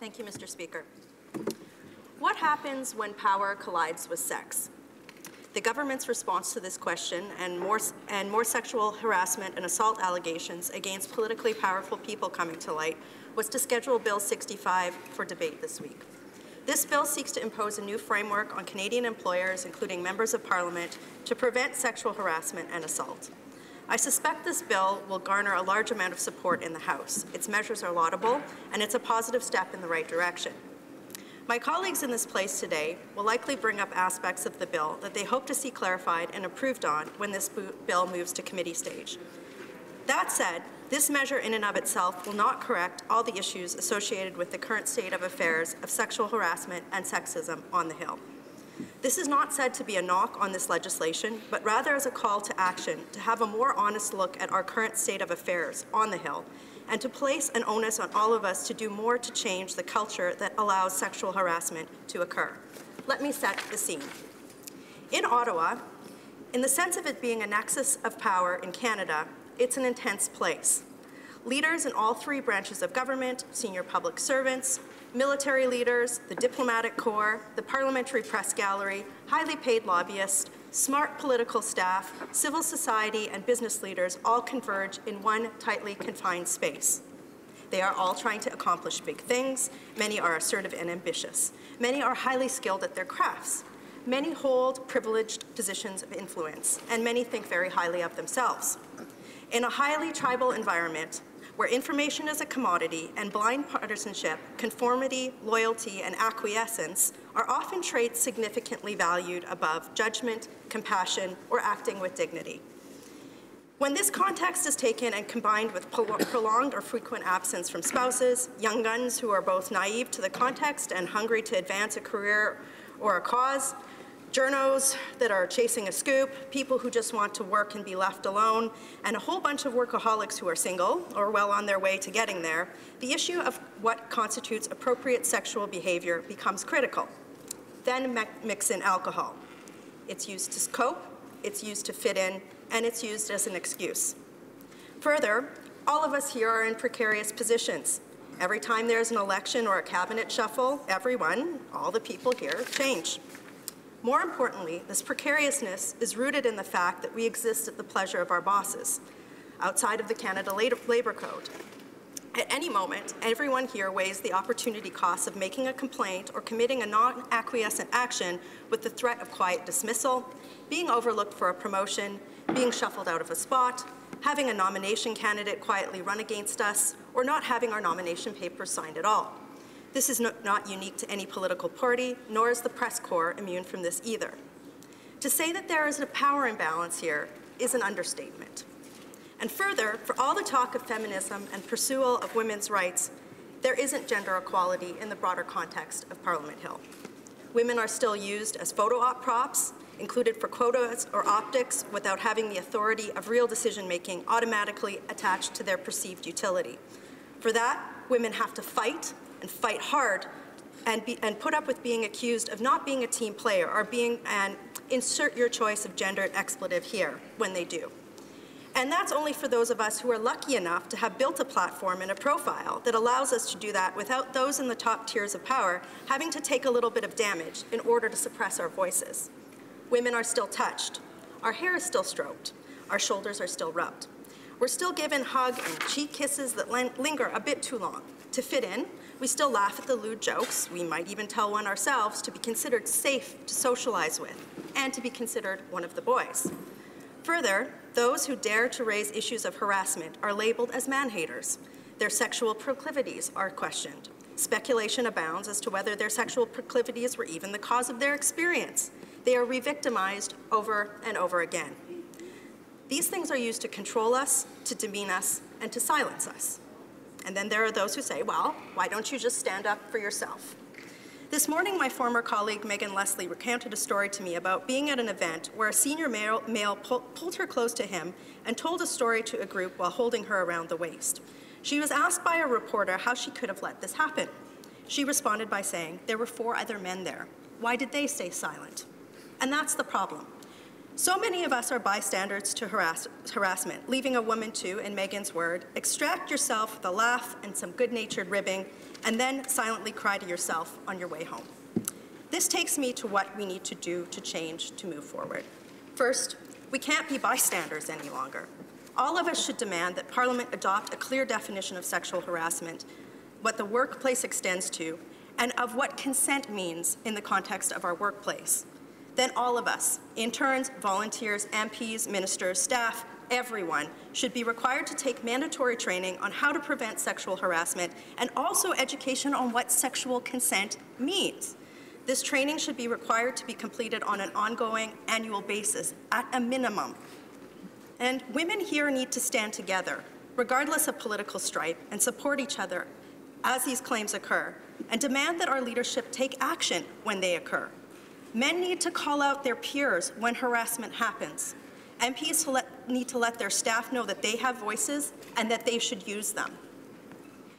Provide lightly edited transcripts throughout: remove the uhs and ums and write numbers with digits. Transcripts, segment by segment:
Thank you, Mr. Speaker. What happens when power collides with sex? The government's response to this question and more sexual harassment and assault allegations against politically powerful people coming to light was to schedule Bill 65 for debate this week. This bill seeks to impose a new framework on Canadian employers, including members of Parliament, to prevent sexual harassment and assault. I suspect this bill will garner a large amount of support in the House. Its measures are laudable, and it's a positive step in the right direction. My colleagues in this place today will likely bring up aspects of the bill that they hope to see clarified and improved on when this bill moves to committee stage. That said, this measure in and of itself will not correct all the issues associated with the current state of affairs of sexual harassment and sexism on the Hill. This is not said to be a knock on this legislation, but rather as a call to action to have a more honest look at our current state of affairs on the Hill and to place an onus on all of us to do more to change the culture that allows sexual harassment to occur. Let me set the scene. In Ottawa, in the sense of it being a nexus of power in Canada, it's an intense place. Leaders in all three branches of government, senior public servants, military leaders, the diplomatic corps, the parliamentary press gallery, highly paid lobbyists, smart political staff, civil society, and business leaders all converge in one tightly confined space. They are all trying to accomplish big things. Many are assertive and ambitious. Many are highly skilled at their crafts. Many hold privileged positions of influence, and many think very highly of themselves. In a highly tribal environment, where information is a commodity and blind partisanship, conformity, loyalty, and acquiescence are often traits significantly valued above judgment, compassion, or acting with dignity. When this context is taken and combined with prolonged or frequent absence from spouses, young guns who are both naive to the context and hungry to advance a career or a cause, journos that are chasing a scoop, people who just want to work and be left alone, and a whole bunch of workaholics who are single or well on their way to getting there, the issue of what constitutes appropriate sexual behavior becomes critical. Then mix in alcohol. It's used to cope, it's used to fit in, and it's used as an excuse. Further, all of us here are in precarious positions. Every time there's an election or a cabinet shuffle, everyone, all the people here, change. More importantly, this precariousness is rooted in the fact that we exist at the pleasure of our bosses, outside of the Canada Labour Code. At any moment, everyone here weighs the opportunity costs of making a complaint or committing a non-acquiescent action with the threat of quiet dismissal, being overlooked for a promotion, being shuffled out of a spot, having a nomination candidate quietly run against us, or not having our nomination papers signed at all. This is not unique to any political party, nor is the press corps immune from this either. To say that there is a power imbalance here is an understatement. And further, for all the talk of feminism and pursuit of women's rights, there isn't gender equality in the broader context of Parliament Hill. Women are still used as photo op props, included for quotas or optics, without having the authority of real decision-making automatically attached to their perceived utility. For that, women have to fight, and fight hard, and put up with being accused of not being a team player or being an insert your choice of gendered expletive here when they do. And that's only for those of us who are lucky enough to have built a platform and a profile that allows us to do that without those in the top tiers of power having to take a little bit of damage in order to suppress our voices. Women are still touched. Our hair is still stroked. Our shoulders are still rubbed. We're still given hug and cheek kisses that linger a bit too long. To fit in, we still laugh at the lewd jokes. We might even tell one ourselves to be considered safe to socialize with and to be considered one of the boys. Further, those who dare to raise issues of harassment are labeled as man-haters. Their sexual proclivities are questioned. Speculation abounds as to whether their sexual proclivities were even the cause of their experience. They are re-victimized over and over again. These things are used to control us, to demean us, and to silence us. And then there are those who say, well, why don't you just stand up for yourself? This morning, my former colleague, Megan Leslie, recounted a story to me about being at an event where a senior male pulled her close to him and told a story to a group while holding her around the waist. She was asked by a reporter how she could have let this happen. She responded by saying, there were 4 other men there. Why did they stay silent? And that's the problem. So many of us are bystanders to harassment, leaving a woman to, in Megan's word, extract yourself with a laugh and some good-natured ribbing, and then silently cry to yourself on your way home. This takes me to what we need to do to change, to move forward. First, we can't be bystanders any longer. All of us should demand that Parliament adopt a clear definition of sexual harassment, what the workplace extends to, and of what consent means in the context of our workplace. Then all of us, interns, volunteers, MPs, ministers, staff, everyone, should be required to take mandatory training on how to prevent sexual harassment and also education on what sexual consent means. This training should be required to be completed on an ongoing annual basis, at a minimum. And women here need to stand together, regardless of political stripe, and support each other as these claims occur, and demand that our leadership take action when they occur. Men need to call out their peers when harassment happens. MPs need to let their staff know that they have voices and that they should use them.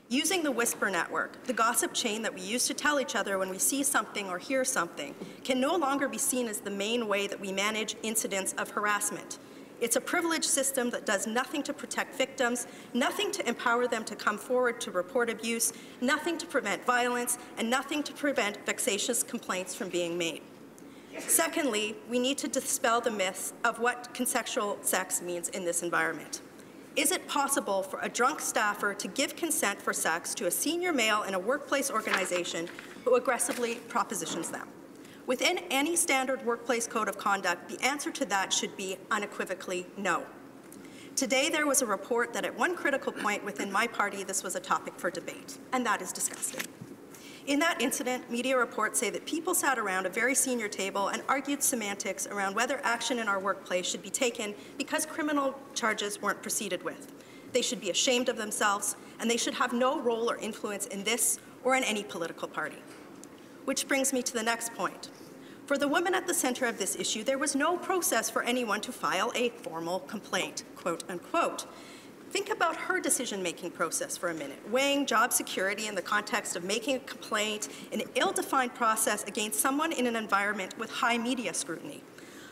Using the whisper network, the gossip chain that we use to tell each other when we see something or hear something, can no longer be seen as the main way that we manage incidents of harassment. It's a privileged system that does nothing to protect victims, nothing to empower them to come forward to report abuse, nothing to prevent violence, and nothing to prevent vexatious complaints from being made. Secondly, we need to dispel the myths of what consensual sex means in this environment. Is it possible for a drunk staffer to give consent for sex to a senior male in a workplace organization who aggressively propositions them? Within any standard workplace code of conduct, the answer to that should be unequivocally no. Today, there was a report that at one critical point within my party, this was a topic for debate, and that is disgusting. In that incident, media reports say that people sat around a very senior table and argued semantics around whether action in our workplace should be taken because criminal charges weren't proceeded with. They should be ashamed of themselves, and they should have no role or influence in this or in any political party. Which brings me to the next point. For the woman at the center of this issue, there was no process for anyone to file a formal complaint, quote unquote. Think about her decision-making process for a minute, weighing job security in the context of making a complaint, an ill-defined process against someone in an environment with high media scrutiny.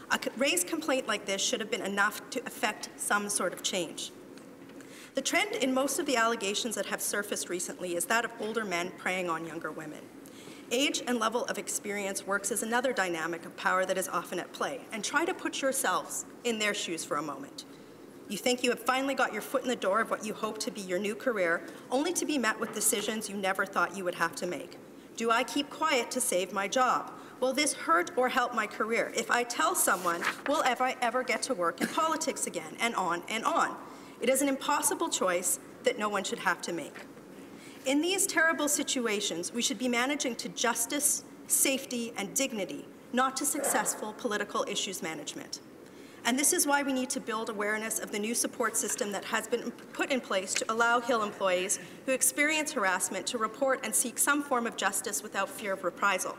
A raised complaint like this should have been enough to affect some sort of change. The trend in most of the allegations that have surfaced recently is that of older men preying on younger women. Age and level of experience works as another dynamic of power that is often at play, and try to put yourselves in their shoes for a moment. You think you have finally got your foot in the door of what you hope to be your new career, only to be met with decisions you never thought you would have to make. Do I keep quiet to save my job? Will this hurt or help my career? If I tell someone, will I ever get to work in politics again? And on and on. It is an impossible choice that no one should have to make. In these terrible situations, we should be managing to justice, safety, and dignity, not to successful political issues management. And this is why we need to build awareness of the new support system that has been put in place to allow Hill employees who experience harassment to report and seek some form of justice without fear of reprisal.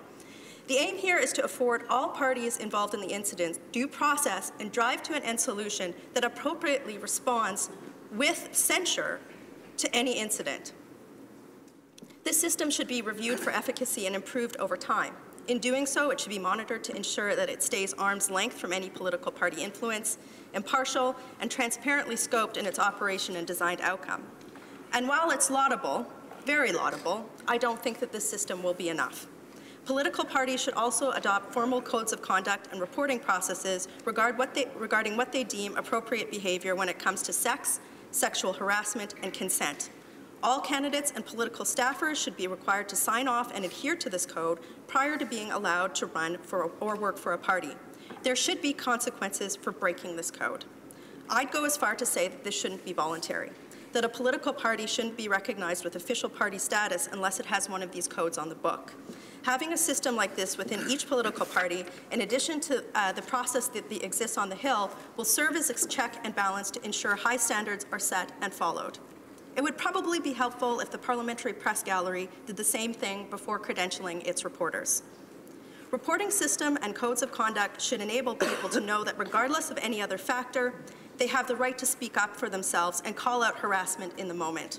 The aim here is to afford all parties involved in the incident due process and drive to an end solution that appropriately responds with censure to any incident. This system should be reviewed for efficacy and improved over time. In doing so, it should be monitored to ensure that it stays arm's length from any political party influence, impartial, and transparently scoped in its operation and designed outcome. And while it's laudable, very laudable, I don't think that this system will be enough. Political parties should also adopt formal codes of conduct and reporting processes regarding what they deem appropriate behavior when it comes to sex, sexual harassment, and consent. All candidates and political staffers should be required to sign off and adhere to this code prior to being allowed to run for or work for a party. There should be consequences for breaking this code. I'd go as far to say that this shouldn't be voluntary, that a political party shouldn't be recognized with official party status unless it has one of these codes on the book. Having a system like this within each political party, in addition to the process that exists on the Hill, will serve as a check and balance to ensure high standards are set and followed. It would probably be helpful if the Parliamentary Press Gallery did the same thing before credentialing its reporters. Reporting system and codes of conduct should enable people to know that regardless of any other factor, they have the right to speak up for themselves and call out harassment in the moment.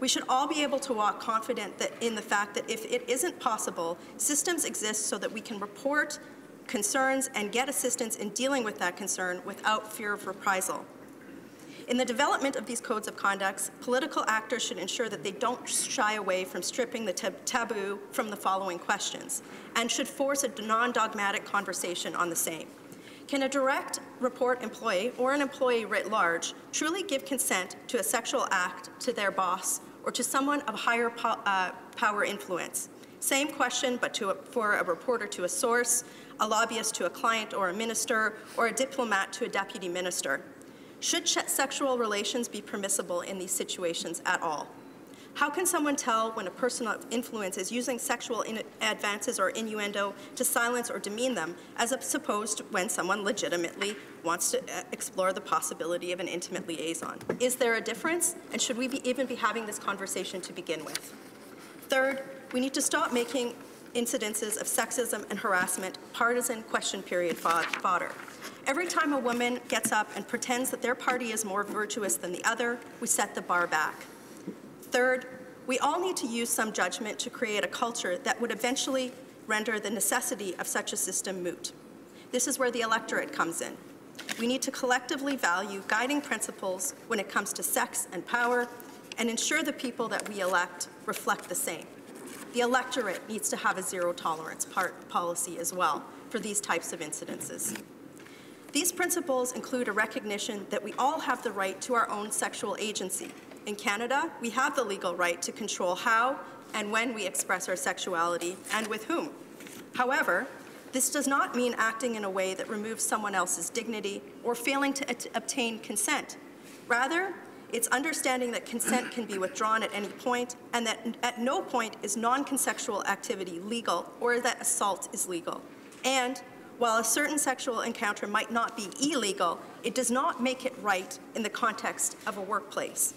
We should all be able to walk confident in the fact that if it isn't possible, systems exist so that we can report concerns and get assistance in dealing with that concern without fear of reprisal. In the development of these codes of conduct, political actors should ensure that they don't shy away from stripping the taboo from the following questions, and should force a non-dogmatic conversation on the same. Can a direct report employee or an employee writ large truly give consent to a sexual act to their boss or to someone of higher power influence? Same question, but for a reporter to a source, a lobbyist to a client or a minister, or a diplomat to a deputy minister. Should sexual relations be permissible in these situations at all? How can someone tell when a person of influence is using sexual advances or innuendo to silence or demean them, as opposed to when someone legitimately wants to explore the possibility of an intimate liaison? Is there a difference? And should we even be having this conversation to begin with? Third, we need to stop making incidences of sexism and harassment partisan question period fodder. Every time a woman gets up and pretends that their party is more virtuous than the other, we set the bar back. Third, we all need to use some judgment to create a culture that would eventually render the necessity of such a system moot. This is where the electorate comes in. We need to collectively value guiding principles when it comes to sex and power and ensure the people that we elect reflect the same. The electorate needs to have a zero-tolerance policy as well for these types of incidences. These principles include a recognition that we all have the right to our own sexual agency. In Canada, we have the legal right to control how and when we express our sexuality and with whom. However, this does not mean acting in a way that removes someone else's dignity or failing to obtain consent. Rather, it's understanding that consent can be withdrawn at any point and that at no point is non-consensual activity legal or that assault is legal. And while a certain sexual encounter might not be illegal, it does not make it right in the context of a workplace.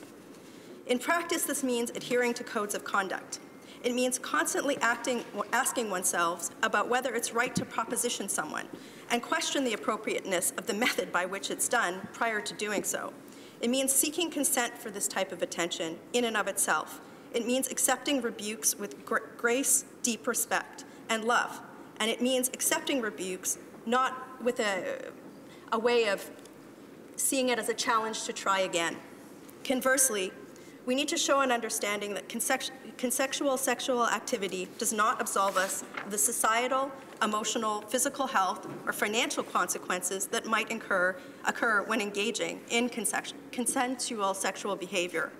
In practice, this means adhering to codes of conduct. It means constantly asking oneself about whether it's right to proposition someone and question the appropriateness of the method by which it's done prior to doing so. It means seeking consent for this type of attention in and of itself. It means accepting rebukes with grace, deep respect, and love. And it means accepting rebukes not with a way of seeing it as a challenge to try again. Conversely, we need to show an understanding that consensual sexual activity does not absolve us of the societal, emotional, physical health, or financial consequences that might occur when engaging in consensual sexual behavior.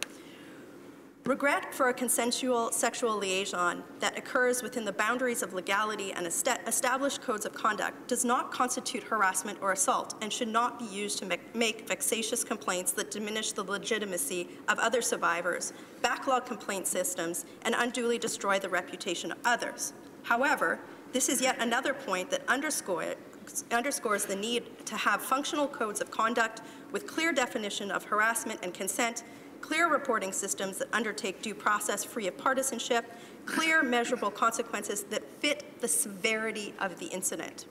Regret for a consensual sexual liaison that occurs within the boundaries of legality and established codes of conduct does not constitute harassment or assault and should not be used to make vexatious complaints that diminish the legitimacy of other survivors, backlog complaint systems, and unduly destroy the reputation of others. However, this is yet another point that underscores the need to have functional codes of conduct with clear definition of harassment and consent, clear reporting systems that undertake due process free of partisanship, clear measurable consequences that fit the severity of the incident.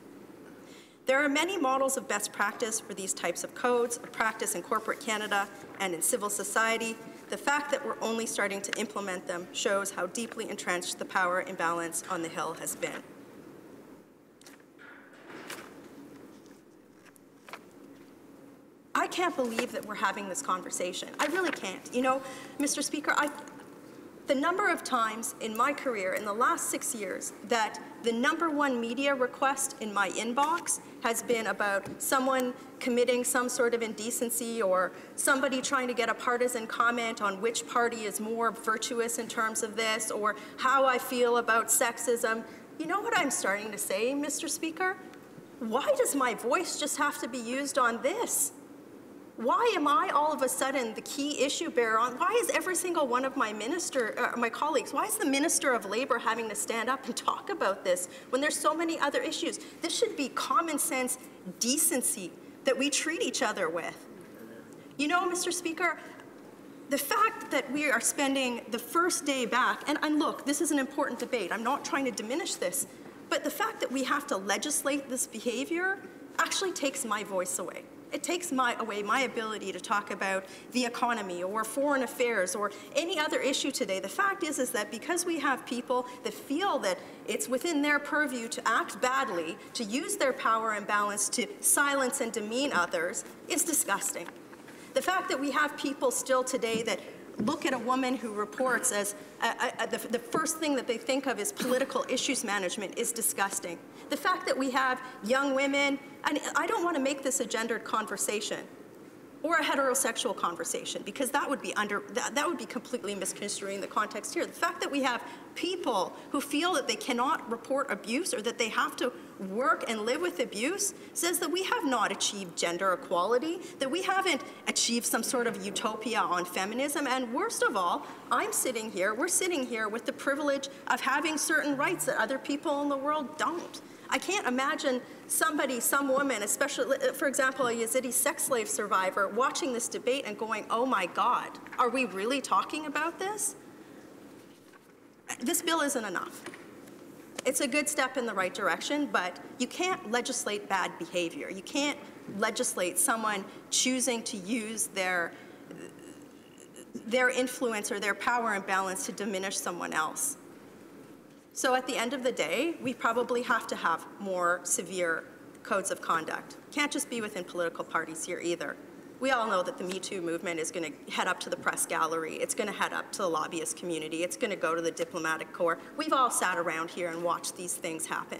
There are many models of best practice for these types of codes of practice in corporate Canada and in civil society. The fact that we're only starting to implement them shows how deeply entrenched the power imbalance on the Hill has been. I can't believe that we're having this conversation. I really can't. You know, Mr. Speaker, the number of times in my career in the last 6 years that the #1 media request in my inbox has been about someone committing some sort of indecency or somebody trying to get a partisan comment on which party is more virtuous in terms of this or how I feel about sexism. You know what I'm starting to say, Mr. Speaker? Why does my voice just have to be used on this? Why am I all of a sudden the key issue bearer on? Why is every single one of my colleagues, why is the Minister of Labor having to stand up and talk about this when there's so many other issues? This should be common sense decency that we treat each other with. You know, Mr. Speaker, the fact that we are spending the first day back, and look, this is an important debate. I'm not trying to diminish this, but the fact that we have to legislate this behavior actually takes my voice away. It takes away my ability to talk about the economy or foreign affairs or any other issue today. The fact is that because we have people that feel that it's within their purview to act badly, to use their power and balance to silence and demean others, is disgusting. The fact that we have people still today that look at a woman who reports as the first thing that they think of is political issues management is disgusting. The fact that we have young women, and I don't want to make this a gendered conversation or a heterosexual conversation, because that would be completely misconstruing the context here. The fact that we have people who feel that they cannot report abuse or that they have to work and live with abuse says that we have not achieved gender equality, that we haven't achieved some sort of utopia on feminism, and worst of all, we're sitting here with the privilege of having certain rights that other people in the world don't. I can't imagine some woman, especially, for example, a Yazidi sex slave survivor, watching this debate and going, oh my God, are we really talking about this? This bill isn't enough. It's a good step in the right direction, but you can't legislate bad behavior. You can't legislate someone choosing to use their influence or their power and balance to diminish someone else. So at the end of the day, we probably have to have more severe codes of conduct. Can't just be within political parties here either. We all know that the Me Too movement is going to head up to the press gallery. It's going to head up to the lobbyist community. It's going to go to the diplomatic corps. We've all sat around here and watched these things happen.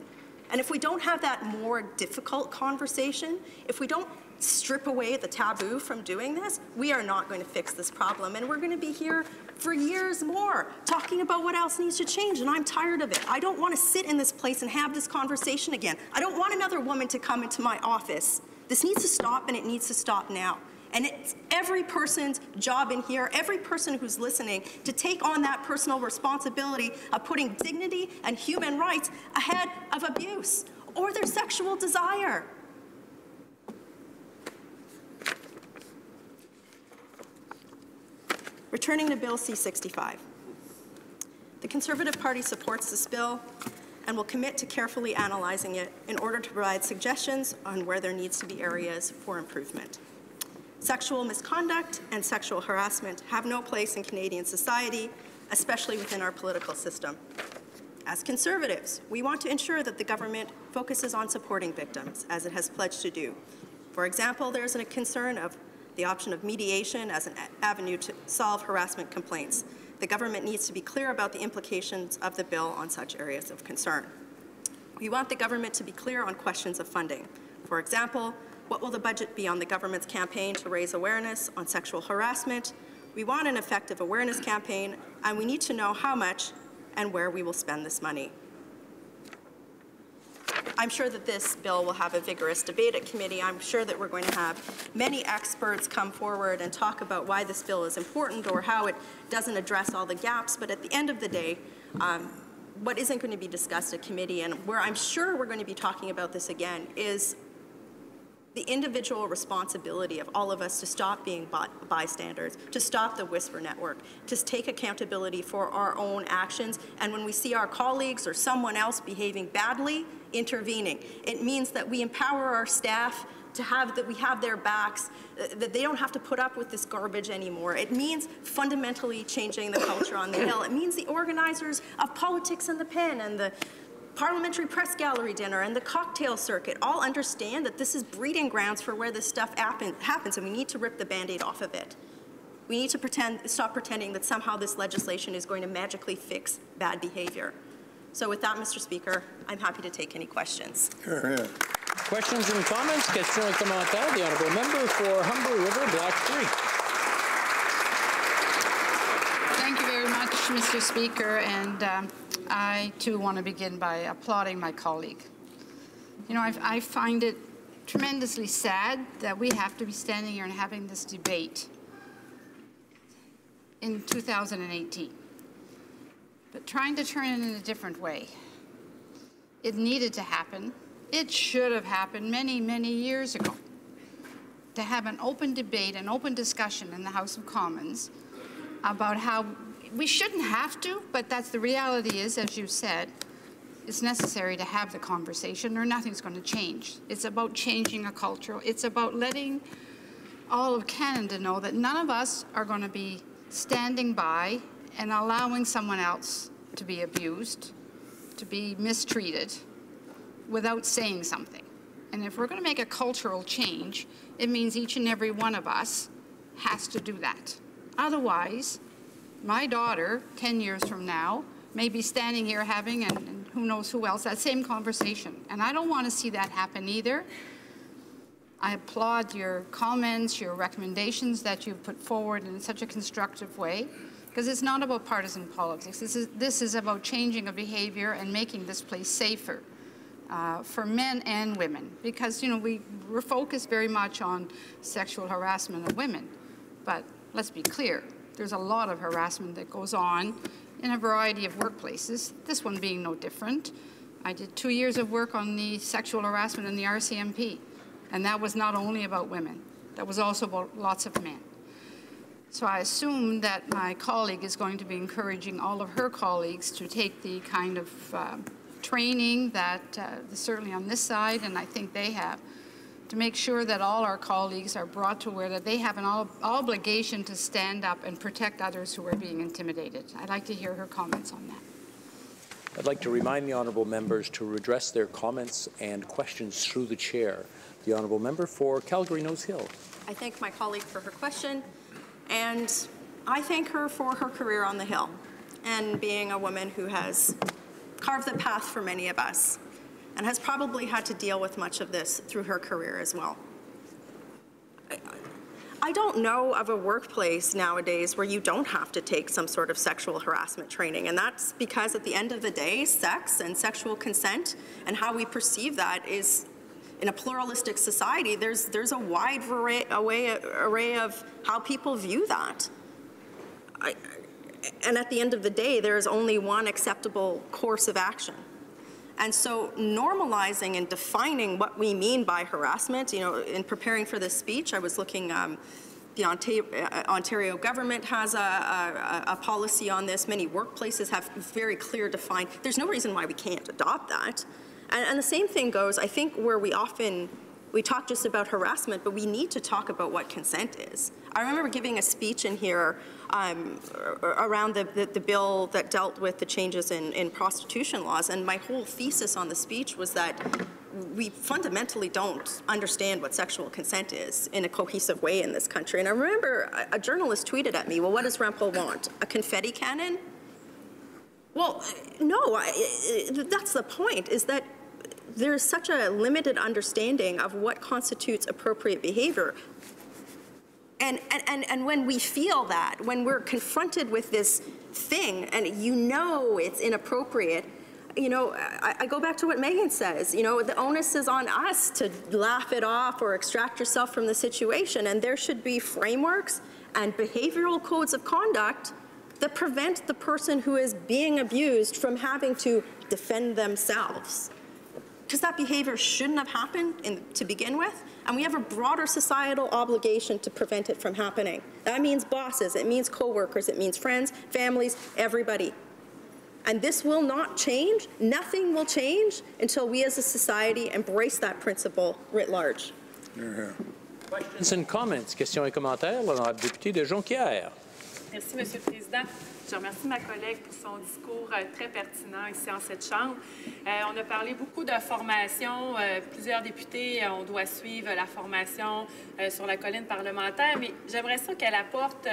And if we don't have that more difficult conversation, if we don't strip away the taboo from doing this, we are not going to fix this problem. And we're going to be here for years more talking about what else needs to change, and I'm tired of it. I don't want to sit in this place and have this conversation again. I don't want another woman to come into my office. This needs to stop, and it needs to stop now. And it's every person's job in here, every person who's listening, to take on that personal responsibility of putting dignity and human rights ahead of abuse or their sexual desire. Returning to Bill C-65. The Conservative Party supports this bill and will commit to carefully analyzing it in order to provide suggestions on where there needs to be areas for improvement. Sexual misconduct and sexual harassment have no place in Canadian society, especially within our political system. As Conservatives, we want to ensure that the government focuses on supporting victims, as it has pledged to do. For example, there's a concern of the option of mediation as an avenue to solve harassment complaints. The government needs to be clear about the implications of the bill on such areas of concern. We want the government to be clear on questions of funding. For example, what will the budget be on the government's campaign to raise awareness on sexual harassment? We want an effective awareness campaign, and we need to know how much and where we will spend this money. I'm sure that this bill will have a vigorous debate at committee. I'm sure that we're going to have many experts come forward and talk about why this bill is important or how it doesn't address all the gaps. But at the end of the day, what isn't going to be discussed at committee, and where I'm sure we're going to be talking about this again, is the individual responsibility of all of us to stop being bystanders, to stop the whisper network, to take accountability for our own actions, and when we see our colleagues or someone else behaving badly, intervening. It means that we empower our staff that we have their backs, that they don't have to put up with this garbage anymore. It means fundamentally changing the culture on the Hill. It means the organizers of Politics in the Pen and the Parliamentary Press Gallery dinner and the cocktail circuit all understand that this is breeding grounds for where this stuff happens, and we need to rip the Band-Aid off of it. We need to stop pretending that somehow this legislation is going to magically fix bad behavior. So with that, Mr. Speaker, I'm happy to take any questions. Sure, yeah. Questions and comments? Question commentaire, the Honourable Member for Humber River, Block 3. Thank you very much, Mr. Speaker, and I too want to begin by applauding my colleague. You know, I find it tremendously sad that we have to be standing here and having this debate in 2018, but trying to turn it in a different way. It needed to happen. It should have happened many, many years ago, to have an open debate, an open discussion in the House of Commons about how we shouldn't have to, but that's the reality is, as you said, it's necessary to have the conversation or nothing's going to change. It's about changing a culture. It's about letting all of Canada know that none of us are going to be standing by and allowing someone else to be abused, to be mistreated, without saying something. And if we're going to make a cultural change, it means each and every one of us has to do that. Otherwise, my daughter, 10 years from now, may be standing here having, and who knows who else, that same conversation. And I don't want to see that happen either. I applaud your comments, your recommendations that you've put forward in such a constructive way, because it's not about partisan politics. This is about changing a behavior and making this place safer for men and women. Because, you know, we're focused very much on sexual harassment of women. But let's be clear, there's a lot of harassment that goes on in a variety of workplaces, this one being no different. I did 2 years of work on the sexual harassment in the RCMP, and that was not only about women, that was also about lots of men. So I assume that my colleague is going to be encouraging all of her colleagues to take the kind of training that certainly on this side, and I think they have, to make sure that all our colleagues are brought to where that they have an obligation to stand up and protect others who are being intimidated. I'd like to hear her comments on that. I'd like to remind the honourable members to address their comments and questions through the chair. The honourable member for Calgary Nose Hill. I thank my colleague for her question, and I thank her for her career on the Hill and being a woman who has carved the path for many of us and has probably had to deal with much of this through her career as well. I don't know of a workplace nowadays where you don't have to take some sort of sexual harassment training, and that's because at the end of the day, sex and sexual consent and how we perceive that is, in a pluralistic society, there's a wide array of how people view that. And at the end of the day, there is only one acceptable course of action. And so normalizing and defining what we mean by harassment, you know, in preparing for this speech, I was looking, the Ontario government has a policy on this. Many workplaces have very clear defined. There's no reason why we can't adopt that. And the same thing goes, I think, where we talk just about harassment, but we need to talk about what consent is. I remember giving a speech in here around the bill that dealt with the changes in prostitution laws, and my whole thesis on the speech was that we fundamentally don't understand what sexual consent is in a cohesive way in this country. And I remember a journalist tweeted at me, well, what does Rempel want? A confetti cannon? Well, no, that's the point, is that there's such a limited understanding of what constitutes appropriate behavior. And when we feel that, when we're confronted with this thing and you know it's inappropriate, you know, I go back to what Megan says, you know, the onus is on us to laugh it off or extract yourself from the situation, and there should be frameworks and behavioral codes of conduct that prevent the person who is being abused from having to defend themselves. Because that behavior shouldn't have happened to begin with, and we have a broader societal obligation to prevent it from happening. That means bosses, it means co-workers, it means friends, families, everybody. And this will not change, nothing will change until we as a society embrace that principle writ large. Questions and comments, questions et commentaires, l'honorable député de Jonquière. Merci, Monsieur le Président. Je remercie ma collègue pour son discours très pertinent ici en cette Chambre. On a parlé beaucoup de formation. Plusieurs députés, on doit suivre la formation sur la colline parlementaire, mais j'aimerais ça qu'elle apporte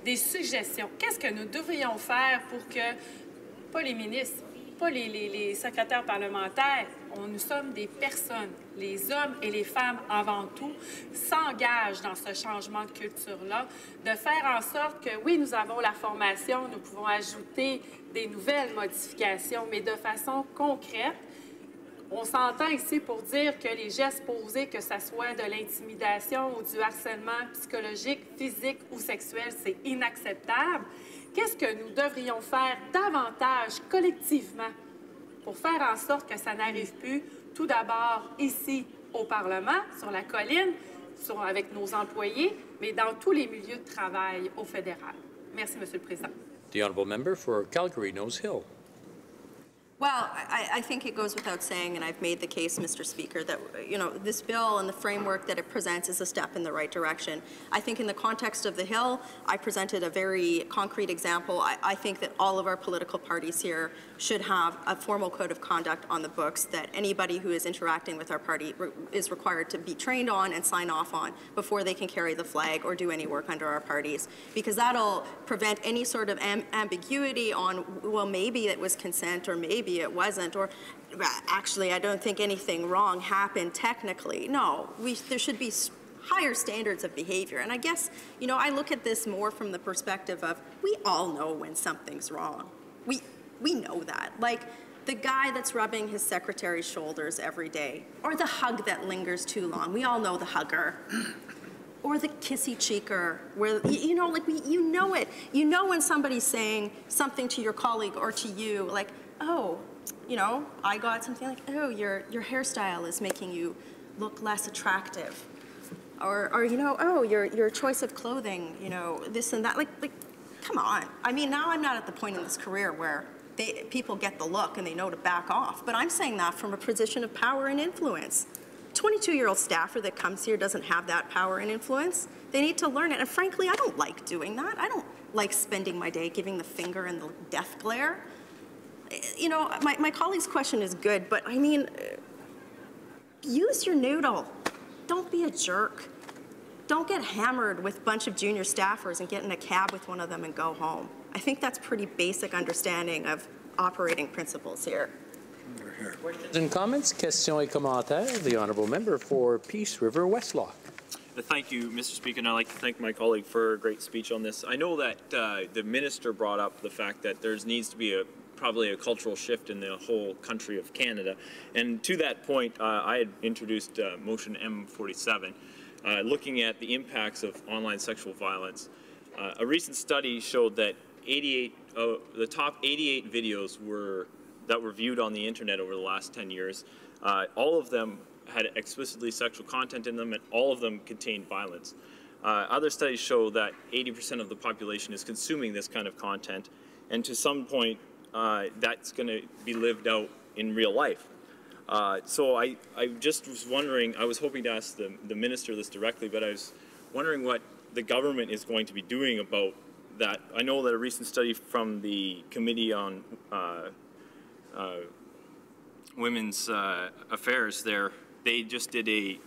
des suggestions. Qu'est-ce que nous devrions faire pour que, pas les ministres, pas les secrétaires parlementaires, nous sommes des personnes, les hommes et les femmes avant tout, s'engagent dans ce changement de culture-là, de faire en sorte que, oui, nous avons la formation, nous pouvons ajouter des nouvelles modifications, mais de façon concrète. On s'entend ici pour dire que les gestes posés, que ce soit de l'intimidation ou du harcèlement psychologique, physique ou sexuel, c'est inacceptable. Qu'est-ce que nous devrions faire davantage collectivement pour faire en sorte que ça n'arrive plus, tout d'abord ici au Parlement, sur la colline, avec nos employés, mais dans tous les milieux de travail au fédéral. Merci, Monsieur le Président. The honourable member for Calgary Nose Hill. Well, I think it goes without saying, and I've made the case, Mr. Speaker, that, you know, this bill and the framework that it presents is a step in the right direction. I think in the context of the Hill, I presented a very concrete example. I think that all of our political parties here should have a formal code of conduct on the books that anybody who is interacting with our party is required to be trained on and sign off on before they can carry the flag or do any work under our parties, because that'll prevent any sort of ambiguity on, well, maybe it was consent or maybe it wasn't, or actually I don't think anything wrong happened technically. No, there should be higher standards of behavior. And I guess, you know, I look at this more from the perspective of, we all know when something's wrong. We know that. Like the guy that's rubbing his secretary's shoulders every day, or the hug that lingers too long. We all know the hugger. Or the kissy cheeker, where, you know, like you know it. You know when somebody's saying something to your colleague or to you, like, oh, you know, I got something like, oh, your hairstyle is making you look less attractive. Or you know, oh, your choice of clothing, you know, this and that. Like, come on. I mean, now I'm not at the point in this career where people get the look and they know to back off. But I'm saying that from a position of power and influence. 22-year-old staffer that comes here doesn't have that power and influence. They need to learn it. And frankly, I don't like doing that. I don't like spending my day giving the finger and the death glare. You know, my colleague's question is good, but I mean, use your noodle. Don't be a jerk. Don't get hammered with a bunch of junior staffers and get in a cab with one of them and go home. I think that's pretty basic understanding of operating principles here. Questions and comments? Questions et commentaires. The honourable member for Peace River Westlock. Thank you, Mr. Speaker, and I'd like to thank my colleague for a great speech on this. I know that the minister brought up the fact that there needs to be probably a cultural shift in the whole country of Canada, and to that point, I had introduced motion M47, looking at the impacts of online sexual violence. A recent study showed that the top 88 videos that were viewed on the internet over the last 10 years, all of them had explicitly sexual content in them, and all of them contained violence. Other studies show that 80% of the population is consuming this kind of content, and to some point, that's going to be lived out in real life. So I just was wondering, I was hoping to ask the minister this directly, but I was wondering what the government is going to be doing about that. I know that a recent study from the Committee on Women's Affairs there, they just did a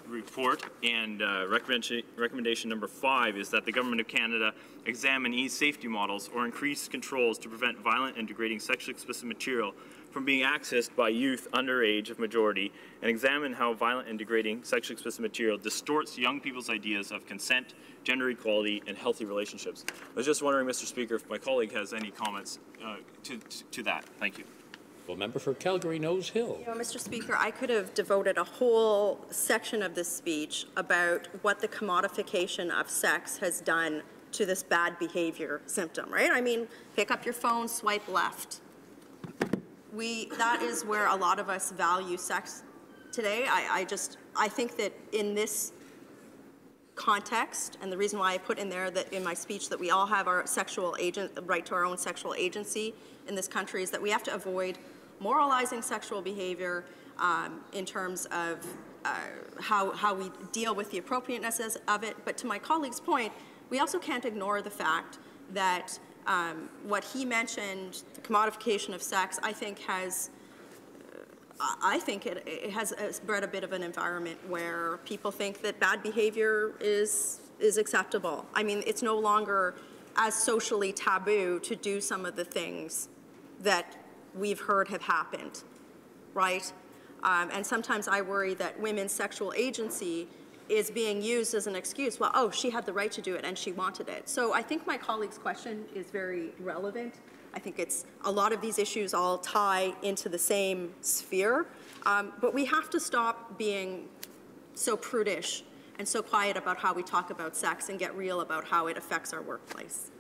report, and recommendation number 5 is that the Government of Canada examine e-safety models or increase controls to prevent violent and degrading sexually explicit material from being accessed by youth under age of majority, and examine how violent and degrading sexually explicit material distorts young people's ideas of consent, gender equality, and healthy relationships. I was just wondering, Mr. Speaker, if my colleague has any comments to that. Thank you. Member for Calgary Nose Hill. You know, Mr. Speaker, I could have devoted a whole section of this speech about what the commodification of sex has done to this bad behavior symptom, right? I mean, pick up your phone, swipe left. That is where a lot of us value sex today. I think that in this context, and the reason why I put in there that in my speech that we all have our right to our own sexual agency in this country, is that we have to avoid moralizing sexual behavior in terms of how we deal with the appropriateness of it. But to my colleague's point, we also can't ignore the fact that what he mentioned, the commodification of sex, I think it has bred a bit of an environment where people think that bad behavior is acceptable. I mean, it's no longer as socially taboo to do some of the things that we've heard have happened, right? And sometimes I worry that women's sexual agency is being used as an excuse. Well, oh, she had the right to do it and she wanted it. So I think my colleague's question is very relevant. I think a lot of these issues all tie into the same sphere, but we have to stop being so prudish and so quiet about how we talk about sex and get real about how it affects our workplace.